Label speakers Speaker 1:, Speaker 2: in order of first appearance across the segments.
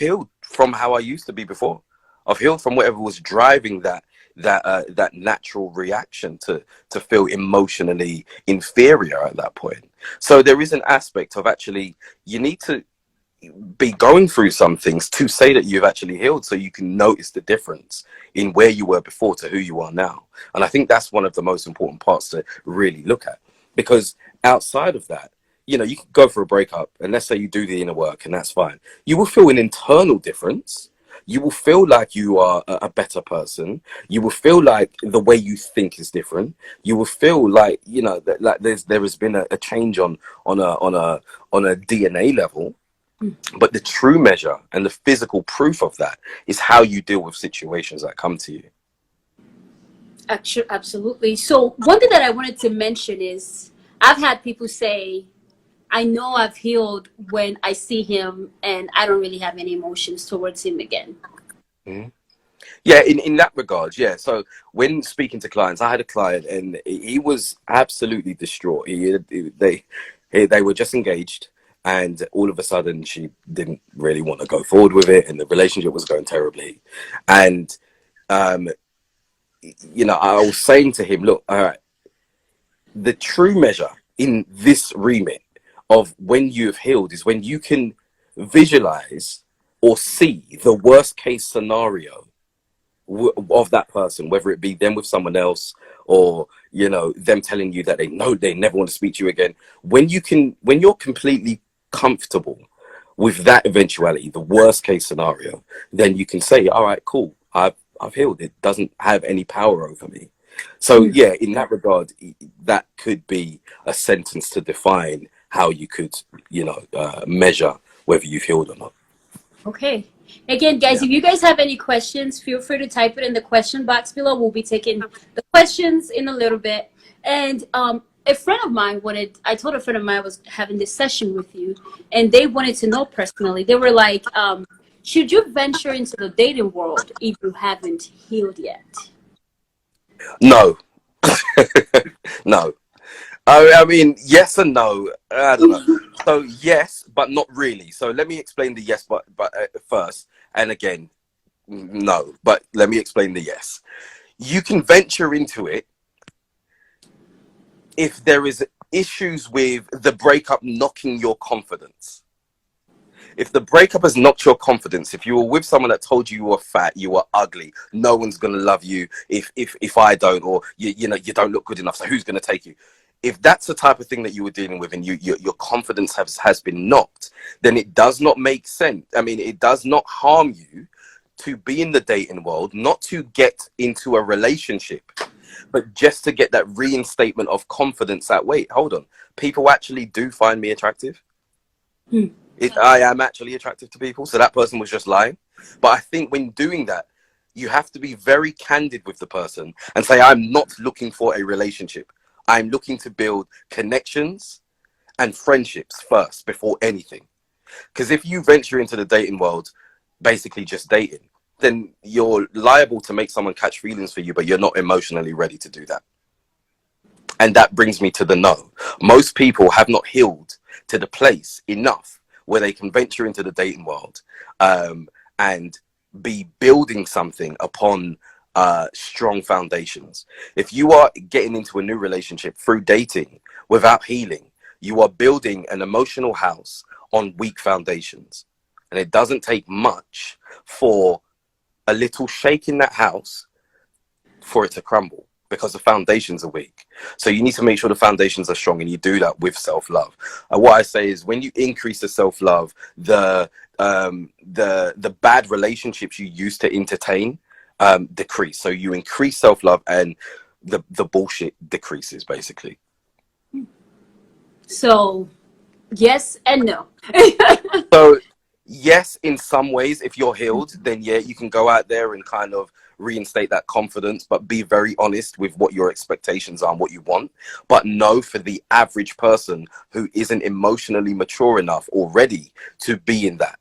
Speaker 1: healed from how I used to be before. I've healed from whatever was driving that natural reaction to feel emotionally inferior at that point. So there is an aspect of actually, you need to be going through some things to say that you've actually healed, so you can notice the difference in where you were before to who you are now. And I think that's one of the most important parts to really look at, because outside of that, you know, you can go for a breakup and let's say you do the inner work and that's fine. You will feel an internal difference. You will feel like you are a better person. You will feel like the way you think is different. You will feel like, you know, that like there has been a change on a DNA level. But the true measure and the physical proof of that is how you deal with situations that come to you.
Speaker 2: Actually, absolutely. So one thing that I wanted to mention is I've had people say, I know I've healed when I see him and I don't really have any emotions towards him again.
Speaker 1: Mm-hmm. Yeah, in that regard, yeah. So when speaking to clients, I had a client and he was absolutely distraught. They were just engaged, and all of a sudden she didn't really want to go forward with it, and the relationship was going terribly. And you know, I was saying to him, look, all right, the true measure in this remit of when you have healed is when you can visualize or see the worst case scenario of that person, whether it be them with someone else or, you know, them telling you that they know they never want to speak to you again. When you're completely comfortable with that eventuality, the worst case scenario, then you can say, all right, cool, I've healed. It doesn't have any power over me. So yeah, in that regard, that could be a sentence to define how you could, you know, measure whether you've healed or not.
Speaker 2: Okay. Again, guys,
Speaker 1: Yeah.
Speaker 2: if you guys have any questions, feel free to type it in the question box below. We'll be taking the questions in a little bit. And a friend of mine I told a friend of mine I was having this session with you, and they wanted to know personally. They were like, should you venture into the dating world if you haven't healed yet?
Speaker 1: No. No. I mean, yes and no. I don't know. So yes, but not really. So let me explain the yes, but first. And again, no. But let me explain the yes. You can venture into it if there is issues with the breakup knocking your confidence. If the breakup has knocked your confidence, if you were with someone that told you you were fat, you were ugly, no one's gonna love you if I don't, or you know, you don't look good enough, so who's gonna take you? If that's the type of thing that you were dealing with and your confidence has been knocked, then it does not make sense. I mean, it does not harm you to be in the dating world, not to get into a relationship, but just to get that reinstatement of confidence that, wait, hold on, people actually do find me attractive. I am actually attractive to people, so that person was just lying. But I think when doing that, you have to be very candid with the person and say, I'm not looking for a relationship. I'm looking to build connections and friendships first before anything. Because if you venture into the dating world basically just dating, then you're liable to make someone catch feelings for you, but you're not emotionally ready to do that. And that brings me to the no. Most people have not healed to the place enough where they can venture into the dating world and be building something upon strong foundations. If you are getting into a new relationship through dating without healing, you are building an emotional house on weak foundations. And it doesn't take much for a little shake in that house for it to crumble, because the foundations are weak. So you need to make sure the foundations are strong, and you do that with self-love. What I say is, when you increase the self-love, the bad relationships you used to entertain decrease. So you increase self-love and the bullshit decreases, basically.
Speaker 2: So yes and no.
Speaker 1: So yes, in some ways, if you're healed, then yeah, you can go out there and kind of reinstate that confidence, but be very honest with what your expectations are and what you want. But no, for the average person who isn't emotionally mature enough already to be in that,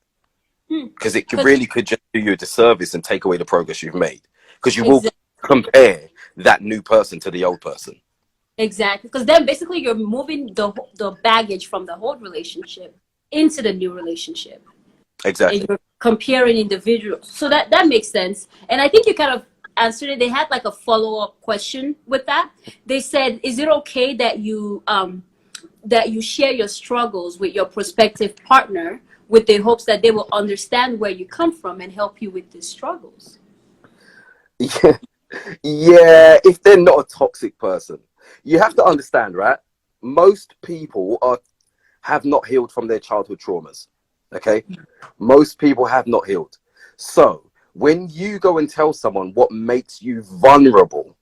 Speaker 1: because it could just do you a disservice and take away the progress you've made, because you will compare that new person to the old person.
Speaker 2: Exactly, because then basically you're moving the baggage from the old relationship into the new relationship.
Speaker 1: Exactly.
Speaker 2: And comparing individuals. So that makes sense. And I think you kind of answered it. They had like a follow-up question with that. They said, is it okay that you share your struggles with your prospective partner with the hopes that they will understand where you come from and help you with these struggles?
Speaker 1: Yeah, yeah, if they're not a toxic person. You have to understand, right? Most people have not healed from their childhood traumas. Okay? Most people have not healed. So when you go and tell someone what makes you vulnerable,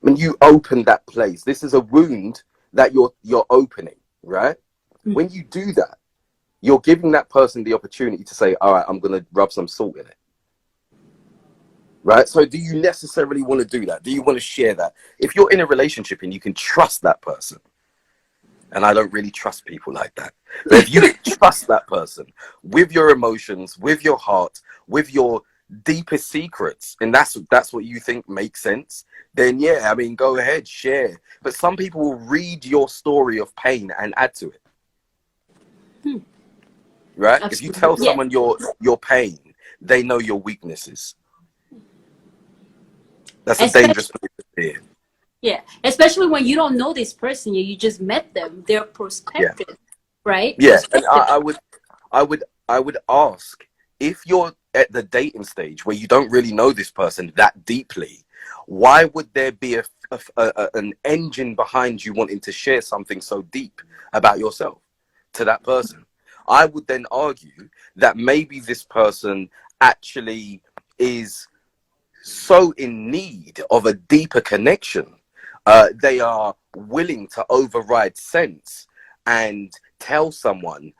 Speaker 1: when you open that place, this is a wound that you're opening, right? When you do that, you're giving that person the opportunity to say, all right, I'm going to rub some salt in it. Right? So do you necessarily want to do that? Do you want to share that? If you're in a relationship and you can trust that person, and I don't really trust people like that, but if you trust that person with your emotions, with your heart, with your deepest secrets, and that's what you think makes sense, then yeah, I mean, go ahead, share. But some people will read your story of pain and add to it. Right?
Speaker 2: Absolutely.
Speaker 1: If you tell
Speaker 2: Yeah.
Speaker 1: someone your pain, they know your weaknesses. That's a dangerous place to be in.
Speaker 2: Yeah, especially when you don't know this person, you just met them, their
Speaker 1: Yeah.
Speaker 2: perspective, right?
Speaker 1: Yeah, and
Speaker 2: Perspective.
Speaker 1: I would ask, if you're at the dating stage where you don't really know this person that deeply, why would there be an engine behind you wanting to share something so deep about yourself to that person? I would then argue that maybe this person actually is so in need of a deeper connection. They are willing to override sense and tell someone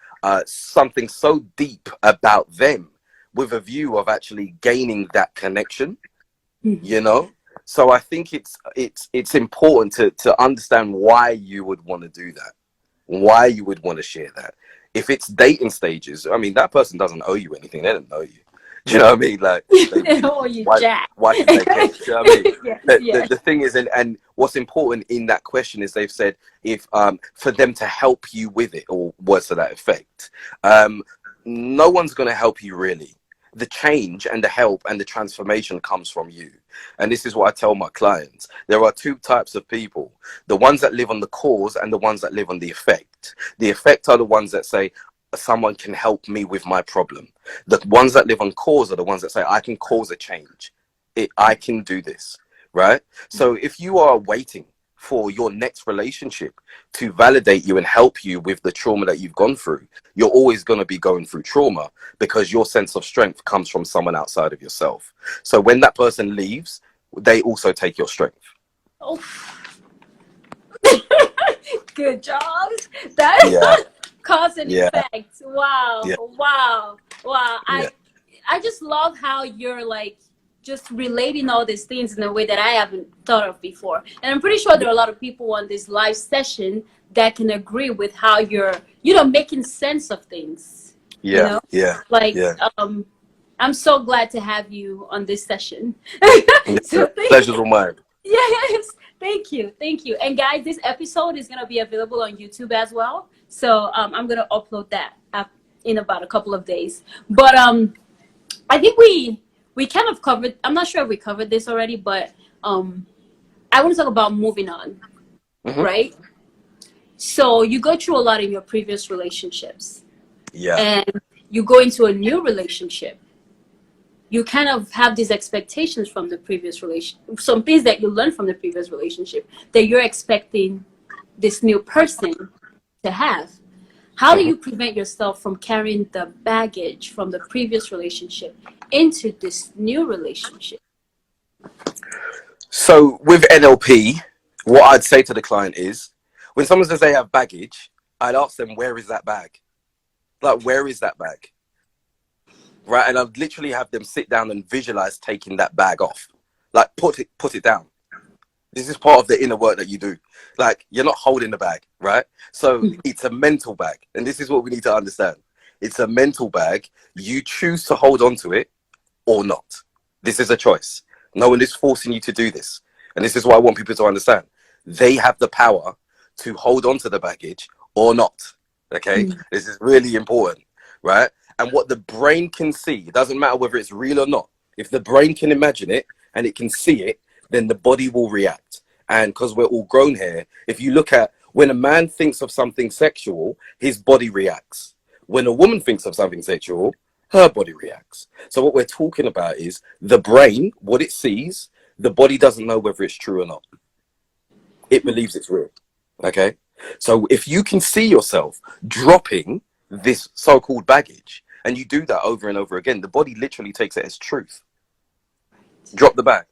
Speaker 1: something so deep about them with a view of actually gaining that connection, you know? So I think it's important to understand why you would want to do that, why you would want to share that. If it's dating stages, I mean, that person doesn't owe you anything. They don't know you. Do you know what I mean? Like,
Speaker 2: Oh, you
Speaker 1: why
Speaker 2: jack.
Speaker 1: why should they care? Do you know what I mean?
Speaker 2: Yeah,
Speaker 1: The,
Speaker 2: yeah.
Speaker 1: the, the thing is, and what's important in that question is they've said if for them to help you with it, or words to that effect. No one's going to help you really. The change and the help and the transformation comes from you. And this is what I tell my clients. There are two types of people: the ones that live on the cause and the ones that live on the effect. The effect are the ones that say, someone can help me with my problem. The ones that live on cause are the ones that say, I can cause a change. I can do this, right? So if you are waiting for your next relationship to validate you and help you with the trauma that you've gone through, you're always going to be going through trauma, because your sense of strength comes from someone outside of yourself. So when that person leaves, they also take your strength.
Speaker 2: Oh, good job. That
Speaker 1: Yeah,
Speaker 2: cause and
Speaker 1: yeah,
Speaker 2: effect. Wow,
Speaker 1: yeah,
Speaker 2: wow, wow.
Speaker 1: yeah.
Speaker 2: I just love how you're like just relating all these things in a way that I haven't thought of before. And I'm pretty sure there are a lot of people on this live session that can agree with how you're, making sense of things. You
Speaker 1: Yeah,
Speaker 2: know,
Speaker 1: yeah,
Speaker 2: like
Speaker 1: yeah.
Speaker 2: I'm so glad to have you on this session.
Speaker 1: Yeah.
Speaker 2: So thank
Speaker 1: Pleasure's all mine.
Speaker 2: Yes, thank you, thank you. And guys, this episode is gonna be available on YouTube as well. So I'm gonna upload that in about a couple of days. But I think we kind of covered. I'm not sure if we covered this already, but I want to talk about moving on,
Speaker 1: Hmm.
Speaker 2: right? So you go through a lot in your previous relationships,
Speaker 1: Yeah.
Speaker 2: and you go into a new relationship. You kind of have these expectations from the previous relation, some things that you learned from the previous relationship that you're expecting this new person to have. How do
Speaker 1: Hmm.
Speaker 2: you prevent yourself from carrying the baggage from the previous relationship into this new relationship?
Speaker 1: So with NLP, what I'd say to the client is, when someone says they have baggage, I'd ask them, where is that bag? Like, where is that bag? Right? And I'd literally have them sit down and visualize taking that bag off. Like, put it down. This is part of the inner work that you do. Like, you're not holding the bag, right? So it's a mental bag. And this is what we need to understand. It's a mental bag. You choose to hold on to it or not. This is a choice. No one is forcing you to do this. And this is what I want people to understand. They have the power to hold on to the baggage or not. Okay? This is really important, right? And what the brain can see, it doesn't matter whether it's real or not. If the brain can imagine it and it can see it, then the body will react. And because we're all grown here, if you look at when a man thinks of something sexual, his body reacts. When a woman thinks of something sexual, her body reacts. So what we're talking about is the brain, what it sees, the body doesn't know whether it's true or not. It believes it's real. Okay? So if you can see yourself dropping this so-called baggage, and you do that over and over again, the body literally takes it as truth. Drop the bag,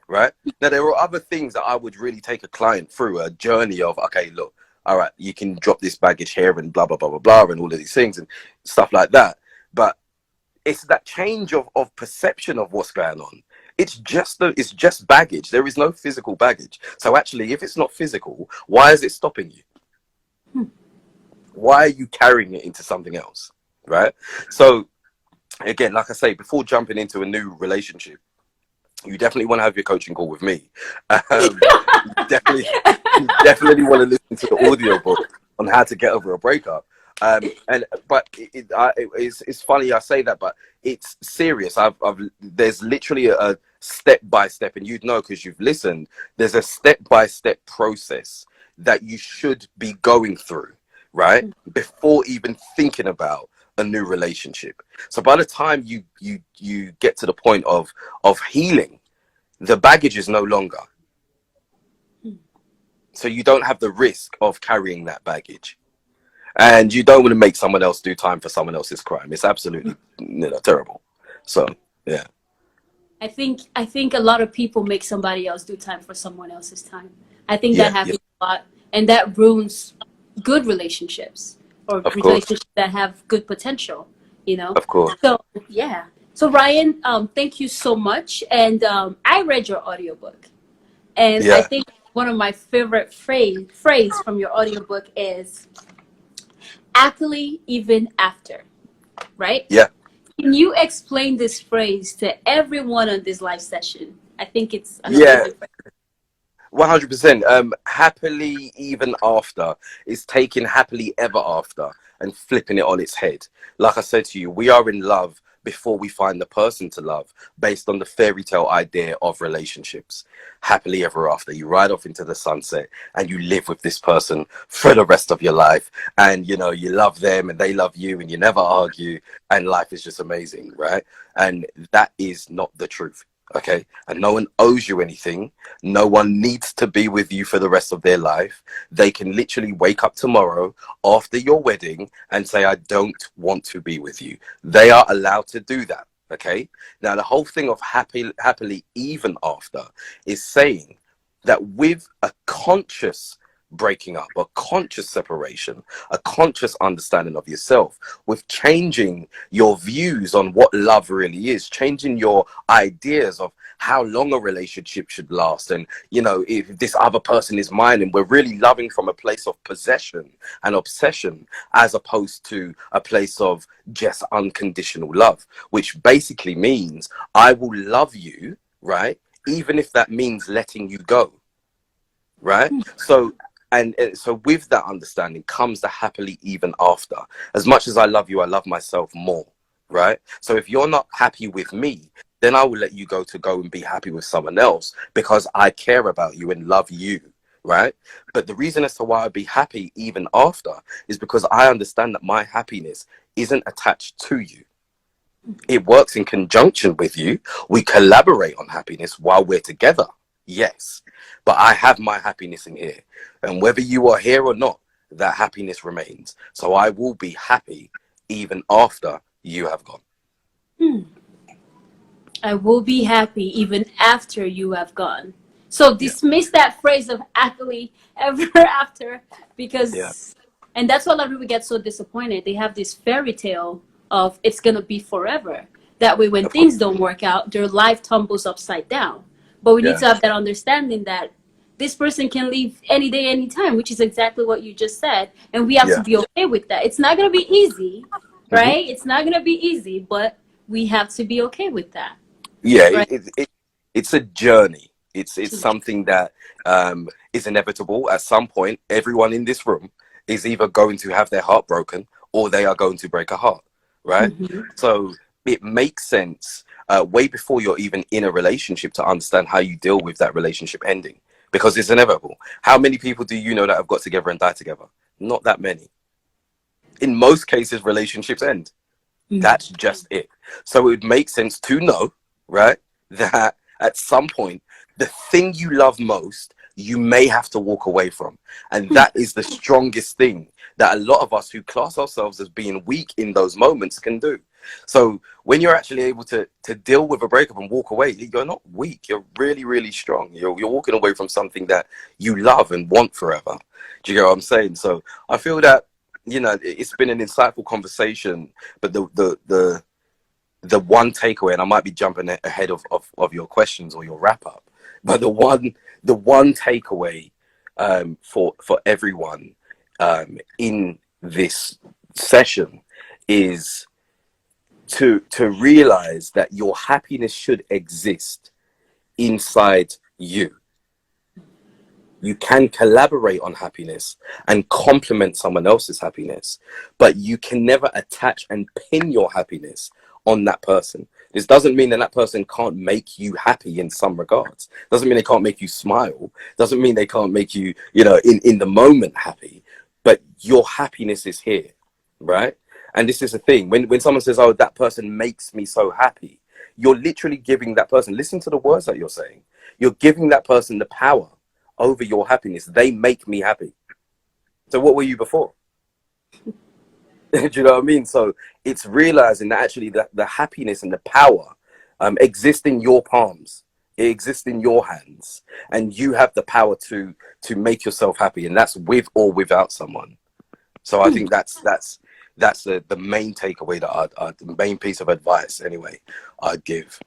Speaker 1: right? Now, there are other things that I would really take a client through a journey of, okay, look, all right, you can drop this baggage here and blah, blah, blah, blah, blah, and all of these things and stuff like that. But it's that change of perception of what's going on. It's just baggage. There is no physical baggage. So actually, if it's not physical, why is it stopping you? Why are you carrying it into something else, right? So again, like I say, before jumping into a new relationship, you definitely want to have your coaching call with me. You definitely want to listen to the audio book on how to get over a breakup. But it's funny I say that, but it's serious. There's literally a step by step, and you'd know because you've listened. There's a step by step process that you should be going through, right, before even thinking about a new relationship. So by the time you get to the point of healing, the baggage is no longer. So you don't have the risk of carrying that baggage. And you don't want to make someone else do time for someone else's crime. It's absolutely terrible. So yeah.
Speaker 2: I think a lot of people make somebody else do time for someone else's time. I think that
Speaker 1: Yeah,
Speaker 2: happens a lot, and that ruins good relationships or
Speaker 1: of course.
Speaker 2: relationships that have good potential. You know.
Speaker 1: Of course.
Speaker 2: So yeah. So Ryan, thank you so much. And I read your audiobook, and I
Speaker 1: Yeah.
Speaker 2: think one of my favorite phrase from your audiobook is "happily even after," right?
Speaker 1: Yeah.
Speaker 2: Can you explain this phrase to everyone on this live session? I think it's an
Speaker 1: Yeah.
Speaker 2: amazing phrase.
Speaker 1: 100%. Happily even after is taking happily ever after and flipping it on its head. Like I said to you, we are in love before we find the person to love, based on the fairy tale idea of relationships. Happily ever after. You ride off into the sunset and you live with this person for the rest of your life. And you know, you love them and they love you and you never argue and life is just amazing, right? And that is not the truth. Okay, and no one owes you anything. No one needs to be with you for the rest of their life. They can literally wake up tomorrow after your wedding and say, I don't want to be with you. They are allowed to do that. Okay, now the whole thing of happily even after is saying that with a conscious breaking up, a conscious separation, a conscious understanding of yourself, with changing your views on what love really is, changing your ideas of how long a relationship should last, and you know, if this other person is mine, and we're really loving from a place of possession and obsession as opposed to a place of just unconditional love, which basically means I will love you, right, even if that means letting you go, right? So with that understanding comes the happily even after. As much as I love you, I love myself more, right? So if you're not happy with me, then I will let you go and be happy with someone else because I care about you and love you, right? But the reason as to why I'd be happy even after is because I understand that my happiness isn't attached to you. It works in conjunction with you. We collaborate on happiness while we're together. Yes, but I have my happiness in here. And whether you are here or not, that happiness remains. So I will be happy even after you have gone.
Speaker 2: I will be happy even after you have gone. So
Speaker 1: Yeah.
Speaker 2: dismiss that phrase of happily ever after,
Speaker 1: Yeah.
Speaker 2: because, and that's why a lot of people get so disappointed. They have this fairy tale of it's going to be forever. That way, when
Speaker 1: Of course.
Speaker 2: things don't work out, their life tumbles upside down. But we need
Speaker 1: Yeah.
Speaker 2: to have that understanding that this person can leave any day, anytime, which is exactly what you just said. And we have to
Speaker 1: Yeah.
Speaker 2: be okay with that. It's not going to be easy,
Speaker 1: Hmm.
Speaker 2: right? It's not going to be easy, but we have to be okay with that,
Speaker 1: Yeah.
Speaker 2: right?
Speaker 1: It's a journey. It's something that is inevitable. At some point, everyone in this room is either going to have their heart broken or they are going to break a heart, right?
Speaker 2: Mm-hmm.
Speaker 1: So it makes sense way before you're even in a relationship to understand how you deal with that relationship ending, because it's inevitable. How many people do you know that have got together and died together? Not that many. In most cases, relationships end. That's just it. So it would make sense to know, right, that at some point, the thing you love most, you may have to walk away from. And that is the strongest thing that a lot of us who class ourselves as being weak in those moments can do. So when you're actually able to deal with a breakup and walk away, you're not weak. You're really, really strong. You're walking away from something that you love and want forever. Do you get what I'm saying? So I feel that, you know, it's been an insightful conversation, but the one takeaway, and I might be jumping ahead of your questions or your wrap up, but the one takeaway for everyone in this session is to realize that your happiness should exist inside you. You can collaborate on happiness and complement someone else's happiness, but you can never attach and pin your happiness on that person. This doesn't mean that that person can't make you happy in some regards. Doesn't mean they can't make you smile. Doesn't mean they can't make you, you know, in the moment happy. But your happiness is here, right? And this is the thing. When someone says, "Oh, that person makes me so happy," you're literally giving that person. Listen to the words that you're saying. You're giving that person the power over your happiness. They make me happy. So what were you before? Do you know what I mean? So it's realizing that actually the happiness and the power exists in your palms. It exists in your hands, and you have the power to make yourself happy, and that's with or without someone. So I think that's the main takeaway that the main piece of advice anyway I'd give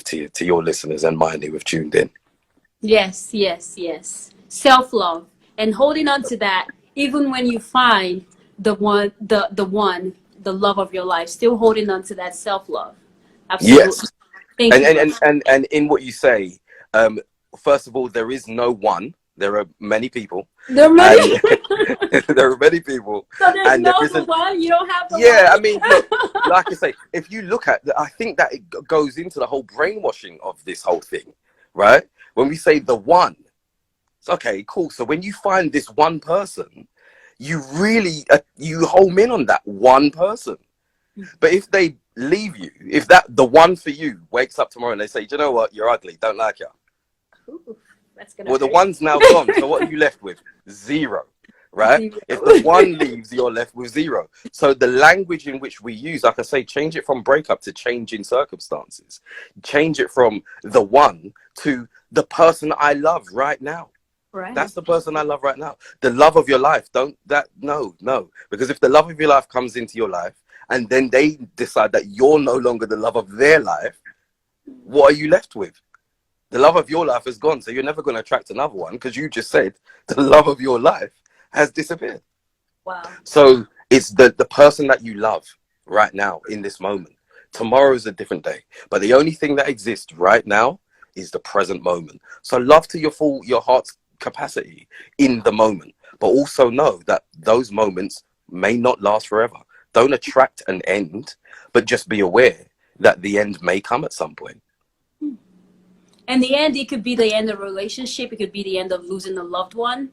Speaker 1: to your listeners and mine who have tuned in.
Speaker 2: Yes, yes, yes. Self-love and holding on to that, even when you find the love of your life, still holding on to that self-love. Absolutely.
Speaker 1: Yes.
Speaker 2: Thank
Speaker 1: And
Speaker 2: you,
Speaker 1: and,
Speaker 2: Ryan.
Speaker 1: and, and, and in what you say, um, first of all, there is no one. There are many people,
Speaker 2: There are many.
Speaker 1: and there are many people,
Speaker 2: So there's
Speaker 1: and there
Speaker 2: no the
Speaker 1: isn't.
Speaker 2: one. You don't have the
Speaker 1: Yeah,
Speaker 2: one.
Speaker 1: I mean, look, like I say, if you look at, I think that it goes into the whole brainwashing of this whole thing, right? When we say the one, it's okay, cool. So when you find this one person, you really you home in on that one person. But if they leave you, if that the one for you wakes up tomorrow and they say, "Do you know what? You're ugly. Don't like you."
Speaker 2: Ooh, that's gonna
Speaker 1: Well, the
Speaker 2: hurt.
Speaker 1: one's now gone. So what are you left with? Zero, right?
Speaker 2: Zero.
Speaker 1: If the one leaves, you're left with zero. So the language in which we use, like I say, change it from breakup to change in circumstances. Change it from the one to the person I love right now.
Speaker 2: Right.
Speaker 1: That's the person I love right now. The love of your life. Don't that no. Because if the love of your life comes into your life and then they decide that you're no longer the love of their life, what are you left with? The love of your life is gone. So you're never going to attract another one because you just said the love of your life has disappeared.
Speaker 2: Wow.
Speaker 1: So it's the person that you love right now in this moment. Tomorrow is a different day. But the only thing that exists right now is the present moment. So love to your heart's capacity in the moment. But also know that those moments may not last forever. Don't attract an end, but just be aware that the end may come at some point.
Speaker 2: And the end, it could be the end of a relationship. It could be the end of losing a loved one.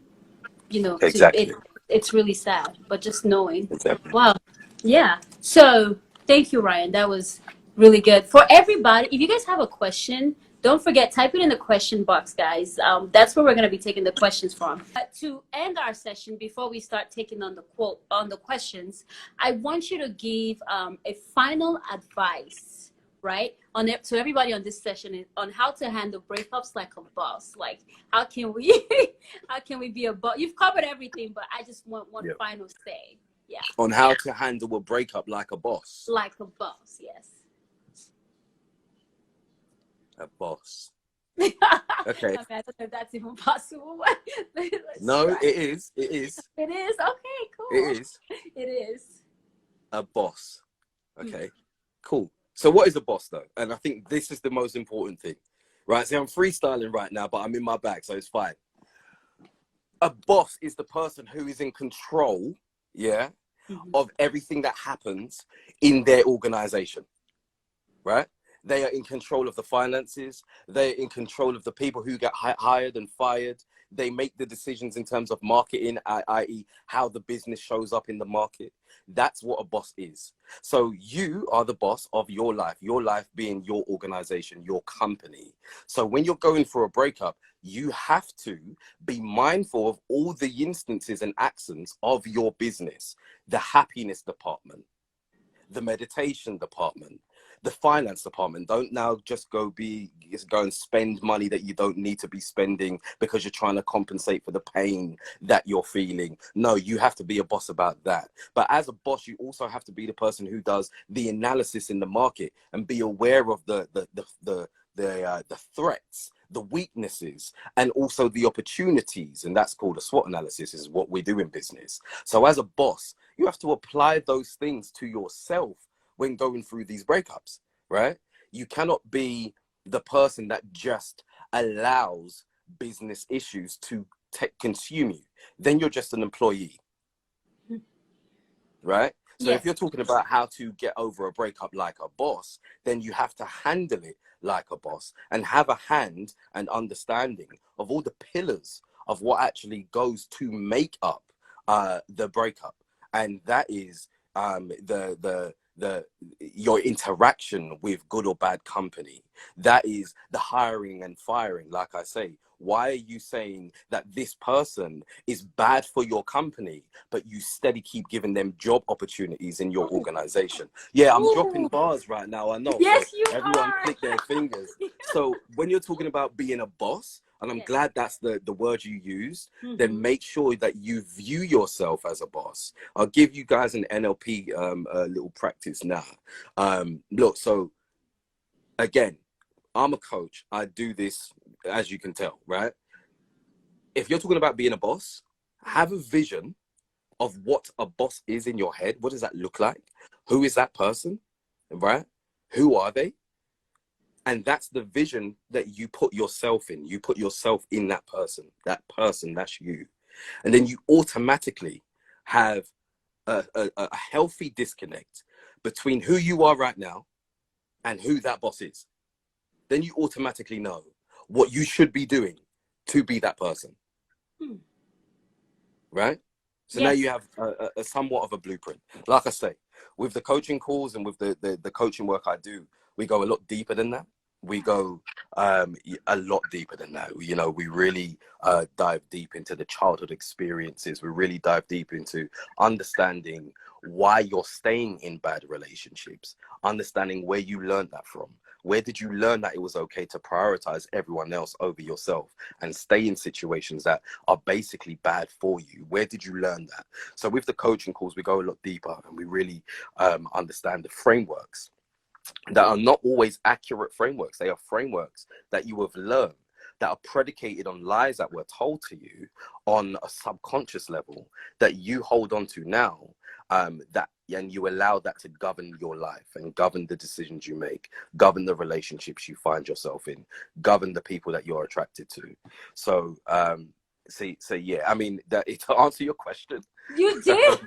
Speaker 2: You know, to it.
Speaker 1: Exactly.
Speaker 2: It's really sad. But just knowing.
Speaker 1: Exactly.
Speaker 2: Wow. Yeah. So thank you, Ryan. That was really good. For everybody, if you guys have a question, don't forget, type it in the question box, guys. That's where we're going to be taking the questions from. To end our session, before we start taking on the questions, I want you to give a final advice, right, on it to everybody on this session on how to handle breakups like a boss. Like, how can we, how can we be a boss? You've covered everything, but I just want one
Speaker 1: Yep.
Speaker 2: final say. Yeah,
Speaker 1: On how to handle a breakup like a boss.
Speaker 2: like a boss. Yes.
Speaker 1: A boss.
Speaker 2: Okay.
Speaker 1: Okay.
Speaker 2: I mean, I don't know if that's even possible. Let's
Speaker 1: No,
Speaker 2: try.
Speaker 1: it is. It is.
Speaker 2: It is. Okay, cool.
Speaker 1: It is
Speaker 2: It is.
Speaker 1: a boss. Okay. Cool. So what is a boss though? And I think this is the most important thing. Right. See, I'm freestyling right now, but I'm in my bag, so it's fine. A boss is the person who is in control, yeah,
Speaker 2: Mhm.
Speaker 1: of everything that happens in their organization, right? They are in control of the finances. They're in control of the people who get hired and fired. They make the decisions in terms of marketing, i.e. how the business shows up in the market. That's what a boss is. So you are the boss of your life being your organization, your company. So when you're going for a breakup, you have to be mindful of all the instances and actions of your business, the happiness department, the meditation department, the finance department. Don't now just go and spend money that you don't need to be spending because you're trying to compensate for the pain that you're feeling. No, you have to be a boss about that. But as a boss, you also have to be the person who does the analysis in the market and be aware of the threats, the weaknesses, and also the opportunities. And that's called a SWOT analysis, is what we do in business. So as a boss, you have to apply those things to yourself when going through these breakups, right? You cannot be the person that just allows business issues to consume you. Then you're just an employee, right? So if you're
Speaker 2: Yes.
Speaker 1: talking about how to get over a breakup like a boss, then you have to handle it like a boss and have a hand and understanding of all the pillars of what actually goes to make up the breakup. And that is the your interaction with good or bad company. That is the hiring and firing. Like I say, why are you saying that this person is bad for your company, but you steady keep giving them job opportunities in your
Speaker 2: Ooh.
Speaker 1: organization? Yeah, I'm dropping
Speaker 2: Ooh.
Speaker 1: bars right now, I know. So
Speaker 2: Yes, you
Speaker 1: everyone
Speaker 2: are.
Speaker 1: click their fingers. So when you're talking about being a boss, and I'm
Speaker 2: Yes.
Speaker 1: glad that's the word you used, then
Speaker 2: Mm-hmm.
Speaker 1: make sure that you view yourself as a boss. I'll give you guys an NLP little practice now. Look, so again, I'm a coach. I do this, as you can tell, right? If you're talking about being a boss, have a vision of what a boss is in your head. What does that look like? Who is that person, right? Who are they? And that's the vision that you put yourself in. You put yourself in that person. That person, that's you. And then you automatically have a healthy disconnect between who you are right now and who that boss is. Then you automatically know what you should be doing to be that person,
Speaker 2: Hmm.
Speaker 1: right? So now
Speaker 2: Yes.
Speaker 1: you have a somewhat of a blueprint. Like I say, with the coaching calls and with the coaching work I do, we go a lot deeper than that. We go a lot deeper than that. You know, we really dive deep into the childhood experiences. We really dive deep into understanding why you're staying in bad relationships, understanding where you learned that from. Where did you learn that it was okay to prioritize everyone else over yourself and stay in situations that are basically bad for you? Where did you learn that? So with the coaching calls, we go a lot deeper and we really understand the frameworks that are not always accurate frameworks. They are frameworks that you have learned that are predicated on lies that were told to you on a subconscious level that you hold on to now, that and you allow that to govern your life and govern the decisions you make, govern the relationships you find yourself in, govern the people that you're attracted to. So so yeah, I mean, that to answer your question.
Speaker 2: You did.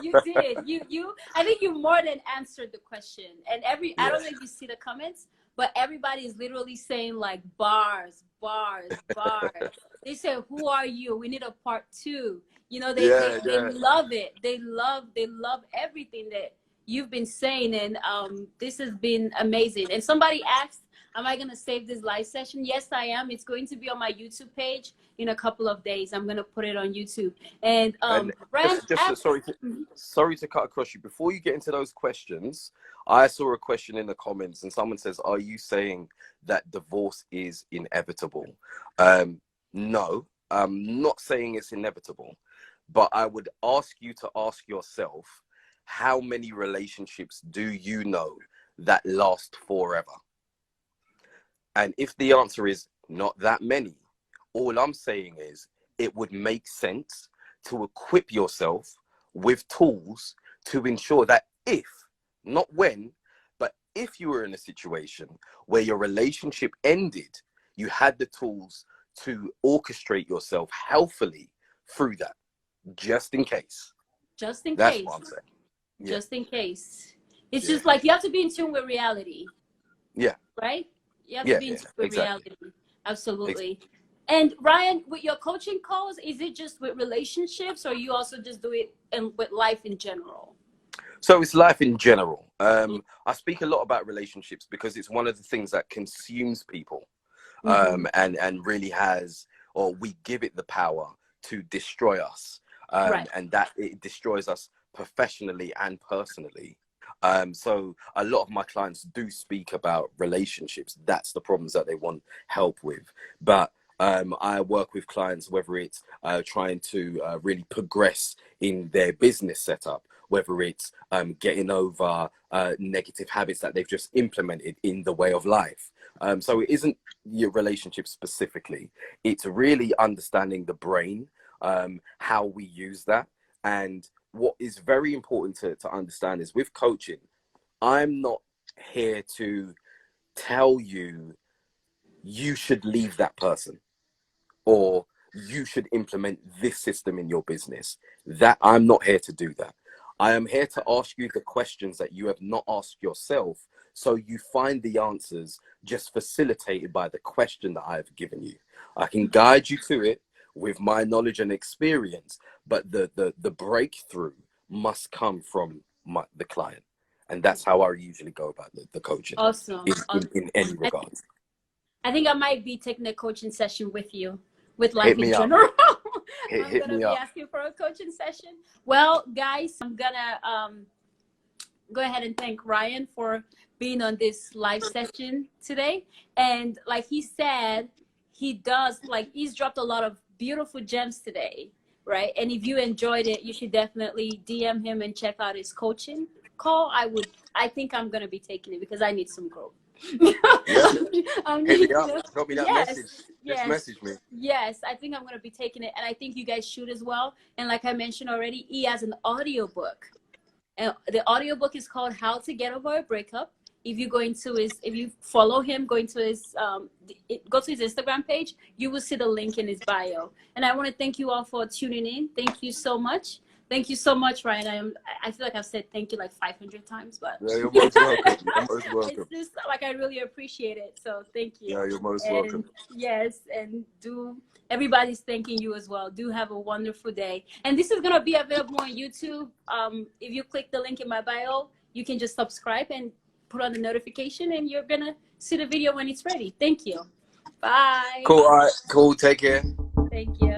Speaker 2: You did. You I think you more than answered the question. And I
Speaker 1: Yeah.
Speaker 2: don't know if you see the comments, but everybody is literally saying like bars, bars, bars. They say, "Who are you? We need a part two." You know,
Speaker 1: Yeah,
Speaker 2: they
Speaker 1: yeah.
Speaker 2: love it. They love everything that you've been saying, and this has been amazing. And somebody asked, am I going to save this live session? Yes, I am. It's going to be on my YouTube page in a couple of days. I'm going to put it on YouTube. And
Speaker 1: And
Speaker 2: Ryan,
Speaker 1: sorry to cut across you. Before you get into those questions, I saw a question in the comments, and someone says, "Are you saying that divorce is inevitable?" No, I'm not saying it's inevitable, but I would ask you to ask yourself, how many relationships do you know that last forever? And if the answer is not that many, all I'm saying is it would make sense to equip yourself with tools to ensure that if, not when, but if you were in a situation where your relationship ended, you had the tools to orchestrate yourself healthily through that, just in case.
Speaker 2: Just in
Speaker 1: That's
Speaker 2: case.
Speaker 1: what I'm saying. Yeah.
Speaker 2: Just in case. It's
Speaker 1: Yeah.
Speaker 2: just like you have to be in tune with reality.
Speaker 1: Yeah.
Speaker 2: Right? You have to
Speaker 1: Yeah.
Speaker 2: be in
Speaker 1: Yeah.
Speaker 2: tune with
Speaker 1: Exactly.
Speaker 2: reality. Absolutely. And Ryan, with your coaching calls, is it just with relationships, or you also just do it with life in general?
Speaker 1: So it's life in general. I speak a lot about relationships because it's one of the things that consumes people,
Speaker 2: Mm-hmm.
Speaker 1: and really has, or we give it the power to destroy us,
Speaker 2: Right.
Speaker 1: and that it destroys us professionally and personally. So a lot of my clients do speak about relationships. That's the problems that they want help with. But I work with clients, whether it's trying to really progress in their business setup, whether it's getting over negative habits that they've just implemented in the way of life. So it isn't your relationship specifically. It's really understanding the brain, how we use that. And what is very important to understand is with coaching, I'm not here to tell you you should leave that person or you should implement this system in your business. That I'm not here to do that. I am here to ask you the questions that you have not asked yourself, so you find the answers just facilitated by the question that I've given you. I can guide you to it with my knowledge and experience, but the breakthrough must come from the client. And that's how I usually go about the coaching
Speaker 2: Awesome. Awesome.
Speaker 1: in any regards.
Speaker 2: I think I might be taking a coaching session with you, with life
Speaker 1: Hit
Speaker 2: in
Speaker 1: me up.
Speaker 2: general. I'm
Speaker 1: Hit
Speaker 2: gonna
Speaker 1: me
Speaker 2: be
Speaker 1: up.
Speaker 2: asking for a coaching session. Well, guys, I'm gonna go ahead and thank Ryan for being on this live session today. And like he said, he's dropped a lot of beautiful gems today, right? And if you enjoyed it, you should definitely DM him and check out his coaching call. I think I'm gonna be taking it because I need some growth.
Speaker 1: Yeah. Hit me
Speaker 2: You
Speaker 1: up.
Speaker 2: know,
Speaker 1: Drop me that
Speaker 2: yes,
Speaker 1: message. Just
Speaker 2: yes,
Speaker 1: message me.
Speaker 2: yes. I think I'm gonna be taking it, and I think you guys should as well. And like I mentioned already, he has an audiobook, and the audiobook is called How to Get Over a Breakup. If you follow him, go to his Instagram page, you will see the link in his bio. And I want to thank you all for tuning in. Thank you so much. Thank you so much, Ryan. I feel like I've said thank you like 500 times, but
Speaker 1: Yeah, you're most welcome. You're most welcome.
Speaker 2: it's just like I really appreciate it. So thank you.
Speaker 1: Yeah, you're most
Speaker 2: And
Speaker 1: welcome.
Speaker 2: yes, and everybody's thanking you as well. Do have a wonderful day. And this is gonna be available on YouTube. If you click the link in my bio, you can just subscribe and put on the notification, and you're gonna see the video when it's ready. Thank you. Bye.
Speaker 1: Cool. All right. Cool. Take care.
Speaker 2: Thank you.